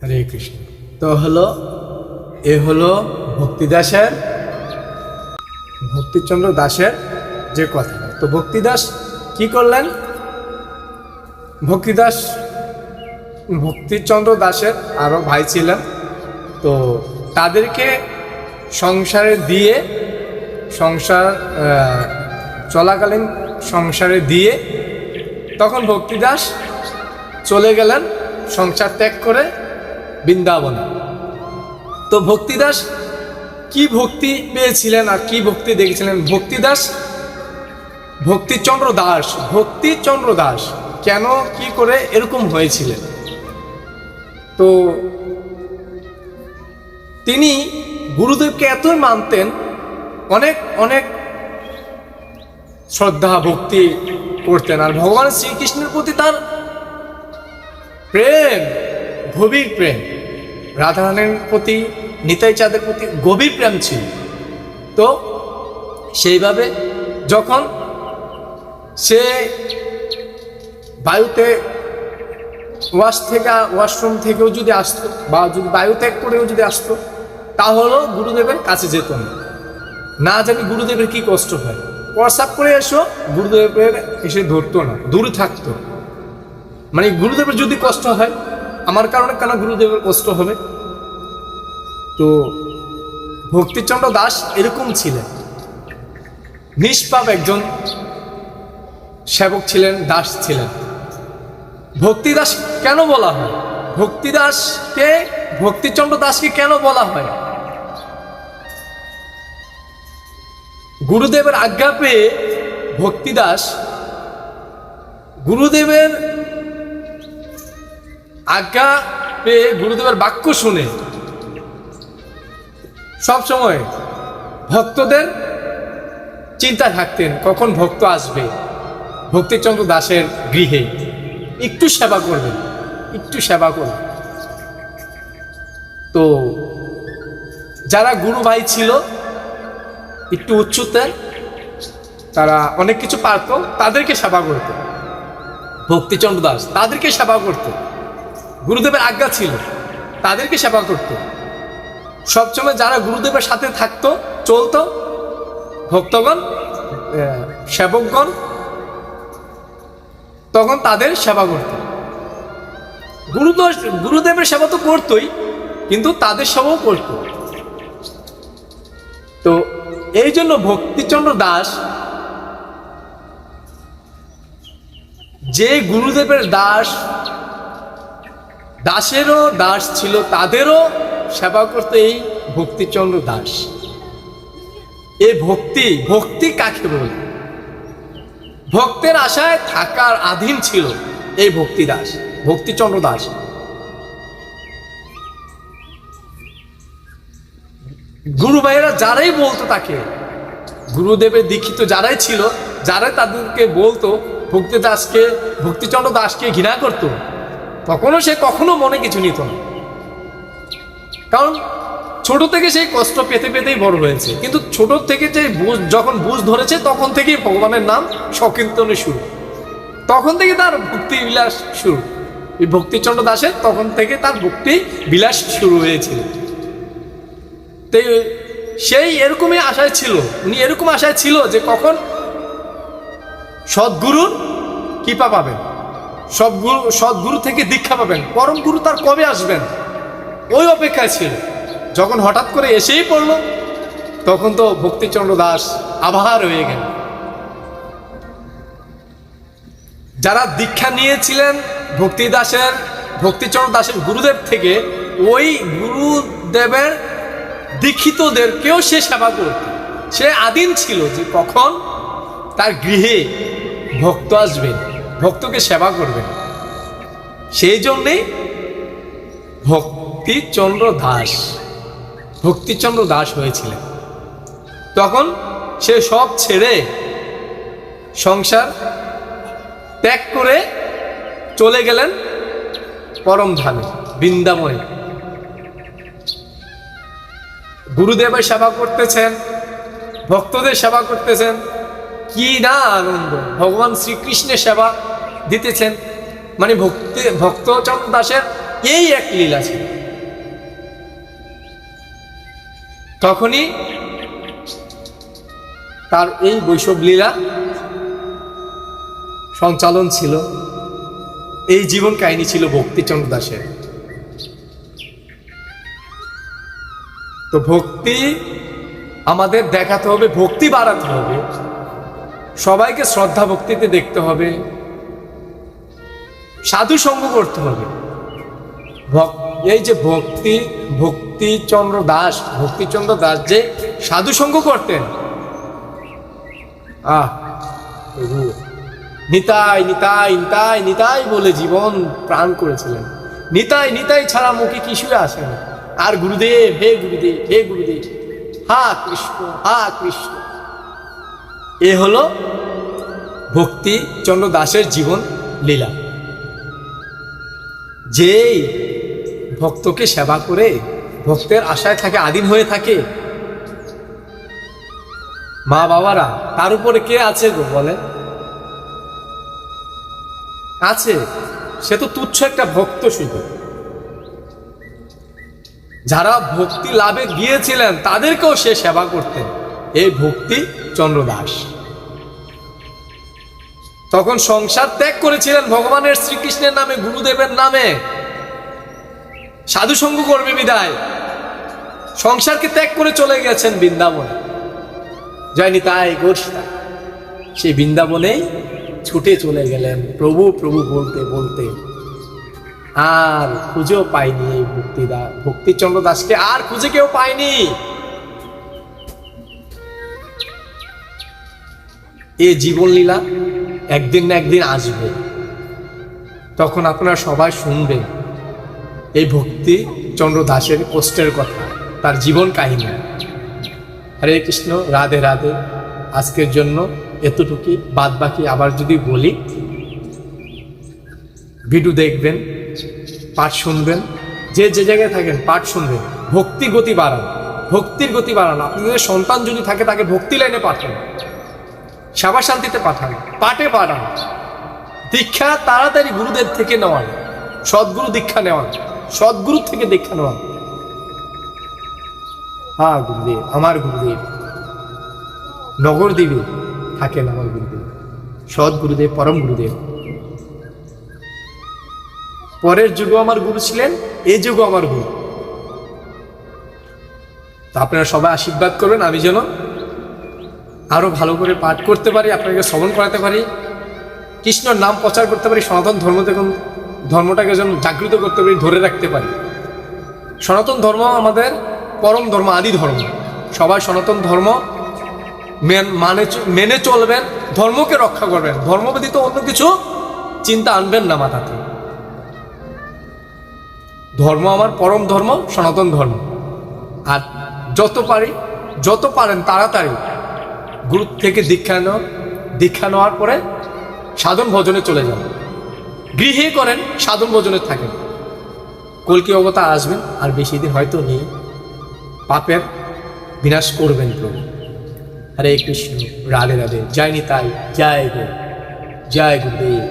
হরে কৃষ্ণ। তো এ হলো ভক্তিচন্দ্র দাসের যে কথা। তো ভক্তিদাস কি করলেন? ভক্তিচন্দ্র দাসের আরো ভাই ছিলেন, তো তাদেরকে চলাকালীন সংসারে দিয়ে তখন ভক্তিদাস চলে গেলেন সংসার ত্যাগ করে বৃন্দাবনে। তো ভক্তিদাস কি ভক্তি পেয়েছিলেন আর কি ভক্তি দেখেছিলেন? ভক্তিচন্দ্র দাস কেন কি করে এরকম হয়েছিলেন? তো তিনি গুরুদেবকে এতই মানতেন, অনেক অনেক শ্রদ্ধা ভক্তি করতেন, আর ভগবান শ্রীকৃষ্ণের প্রতি তার প্রেম, গভীর প্রেম, রাধারানীর প্রতি, নিতাই চাঁদের প্রতি গভীর প্রেম ছিল। তো সেইভাবে যখন সে বায়ুতে ওয়াশরুম থেকেও যদি আসতো বা যদি বায়ু ত্যাগ করেও যদি আসতো, তাহলেও গুরুদেবের কাছে যেত না জানি গুরুদেবের কি কষ্ট হয়। প্রস্রাব করে এসো, গুরুদেবের এসে ধরতো না, দূরে থাকতো। মানে গুরুদেবের যদি কষ্ট হয়, আমার কারণে কেন গুরুদেবের কষ্ট হবে? তো ভক্তিচন্দ্র দাস এরকম ছিলেন, নিষ্পাপ একজন সেবক ছিলেন, দাস ছিলেন। ভক্তিদাস কেন বলা হয়? ভক্তিচন্দ্র দাসকে কেন বলা হয়? গুরুদেবের আজ্ঞা পেয়ে ভক্তিদাস গুরুদেবের বাক্য শুনে সবসময় ভক্তদের চিন্তা থাকতেন, কখন ভক্ত আসবে ভক্তিচন্দ্র দাসের গৃহে, একটু সেবা করবেন। তো যারা গুরু ভাই ছিল একটু উচ্চতার, তারা অনেক কিছু পারত, তাদেরকে সেবা করত। ভক্তিচন্দ্র দাস তাদেরকে সেবা করত, গুরুদেবের আজ্ঞা ছিল, তাদেরকে সেবা করত। সবসময় যারা গুরুদেবের সাথে থাকতো, চলতো, ভক্তগণ, সেবকগণ, তখন তাদের সেবা করত। গুরুদেবের সেবা তো করতোই, কিন্তু তাদের সেবাও করত। তো এই জন্য ভক্তিচন্দ্র দাস, যে গুরুদেবের দাসেরও দাস ছিল, তাদেরও সেবা করতে এই ভক্তিচন্দ্র দাস। এই ভক্তি কাকে বলে? ভক্তের আশায় থাকার আধীন ছিল এই ভক্তিচন্দ্র দাস। গুরু ভাইয়েরা যারাই বলতো তাকে, গুরুদেবের দীক্ষিত যারাই ছিল, যারাই তাদেরকে বলতো ভক্তিচন্দ্র দাসকে ঘৃণা করত, তখনও সে কখনো মনে কিছু নিত না। কারণ ছোট থেকে সেই কষ্ট পেতে পেতেই বড় হয়েছে, কিন্তু ছোট থেকে যখন বুঝ ধরেছে, তখন থেকেই ভগবানের নাম সংকীর্তনের শুরু, তখন থেকে তার ভক্তি বিলাস শুরু। এই ভক্তিচন্দ্র দাসের তখন থেকে তার ভক্তি বিলাস শুরু হয়েছিল। তো সেই এরকমই আশায় ছিল, উনি এরকম আশায় ছিল যে কখন সদ্গুরুর কৃপা পাবেন, সদ্গুরু থেকে দীক্ষা পাবেন, পরম গুরু তার কবে আসবেন, ওই অপেক্ষায় ছিল। যখন হঠাৎ করে এসেই পড়ল, তখন তো ভক্তিচন্দ্র দাস আভার হয়ে গেল। যারা দীক্ষা নিয়েছিলেন ভক্তিচন্দ্র দাসের গুরুদেব থেকে, ওই গুরুদেবের দীক্ষিতদেরকেও সে সেবা করত। সে আদিন ছিল যে কখন তার গৃহে ভক্ত আসবেন, ভক্তকে সেবা করবেন। সেই জন্যেই ভক্তিচন্দ্র দাস হয়েছিলেন। তখন সে সব ছেড়ে সংসার ত্যাগ করে চলে গেলেন পরম ধামে, বৃন্দাবনে। গুরুদেবের সেবা করতেছেন, ভক্তদের সেবা করতেছেন, কি না আনন্দ! ভগবান শ্রীকৃষ্ণের সেবা দিতেছেন, মানে ভক্তিচন্দ্র দাসের এই এক লীলা ছিল। তখনই তার এই বৈষ্ণব লীলা সঞ্চালন ছিল। এই জীবন কাহিনী ছিল ভক্তিচন্দ্র দাসের। তো ভক্তি আমাদের দেখাতে হবে, ভক্তি বাড়াতে হবে, সবাইকে শ্রদ্ধা ভক্তিতে দেখতে হবে, সাধু সঙ্গ করতে হবে। এই যে ভক্তিচন্দ্র দাস যে সাধু সঙ্গ করতেন, নিতাই নিতাই নিতাই নিতাই বলে জীবন প্রাণ করেছিলেন। নিতাই নিতাই ছাড়া মুখে কিছুই আসে না। আর গুরুদেব, হে গুরুদেব, হে গুরুদেব, হা কৃষ্ণ, হা কৃষ্ণ। এ হলো ভক্তিচন্দ্র দাসের জীবন লীলা। যেই ভক্তকে সেবা করে ভক্তের আশায় থাকে, আধীন হয়ে থাকে, মা বাবারা, তার উপরে কে আছে গো বলেন? আছে, সে তো তুচ্ছ একটা ভক্ত শুধু। যারা ভক্তি লাভে গিয়েছিলেন তাদেরকেও সে সেবা করতেন, এই ভক্তিচন্দ্র দাস। তখন সংসার ত্যাগ করেছিলেন ভগবানের শ্রীকৃষ্ণের নামে, গুরুদেবের নামে। সাধু সঙ্গ করবে বিদায় সংসারকে ত্যাগ করে চলে গেছেন বৃন্দাবনে। জয় নিতাই গৌর নিতাই। সেই বৃন্দাবনেই ছুটে চলে গেলেন প্রভু প্রভু বলতে বলতে। আর খুঁজেও পায়নি এই ভক্তিচন্দ্র দাসকে, আর খুঁজে কেউ পায়নি। এই জীবন লীলা একদিন না একদিন আসবে, তখন আপনারা সবাই শুনবেন এই ভক্তিচন্দ্র দাসের কষ্টের কথা, তার জীবন কাহিনী। হরে কৃষ্ণ, রাধে রাধে। আজকের জন্য এতটুকুই, বাদ বাকি আবার যদি বলি, ভিডিও দেখবেন, পাঠ শুনবেন, যে যে জায়গায় থাকেন পাঠ শুনবেন। ভক্তির গতি বাড়ান, ভক্তির গতি বাড়ান। আপনাদের সন্তান যদি থাকে তাকে ভক্তি লাইনে পাঠান, সেবা শান্তিতে পাঠান, পাঠে পাঠান। দীক্ষা তাড়াতাড়ি গুরুদেব থেকে নেওয়ান, সদ্গুরু দীক্ষা নেওয়ান, সদ্গুরু থেকে দীক্ষা নেওয়ান। হ্যাঁ গুরুদেব, আমার গুরুদেব নগরদ্বীপে থাকেন, আমার গুরুদেব সৎ গুরুদেব, পরম গুরুদেব। পরের যুগও আমার গুরু ছিলেন, এই যুগও আমার গুরু। তো আপনারা সবাই আশীর্বাদ করবেন আমি যেন আরো ভালো করে পাঠ করতে পারি, আপনাকে শ্রবণ করাতে পারি, কৃষ্ণর নাম প্রচার করতে পারি, সনাতন ধর্মটাকে যেন জাগৃত করতে পারি, ধরে রাখতে পারি। সনাতন ধর্ম আমাদের পরম ধর্ম, আদি ধর্ম। সবাই সনাতন ধর্ম মেনে চলবেন, ধর্মকে রক্ষা করবেন। ধর্ম ব্যতীত অন্য কিছু চিন্তা আনবেন না মাথাতে। ধর্ম আমার পরম ধর্ম, সনাতন ধর্ম। আর যত পারেন তাড়াতাড়ি গুরু থেকে দীক্ষা নেওয়ার পরে সাধন ভজনে চলে যান। গৃহে করেন, সাধন ভজনে থাকেন। কল্কি অবতার আসবেন, আর বেশি দিন হয়তো নেই। পাপের বিনাশ করবেন প্রভু। হরে কৃষ্ণ, রাধে রাধে। জয় নিতাই, জয় গুরু, জয় গুরুদেব।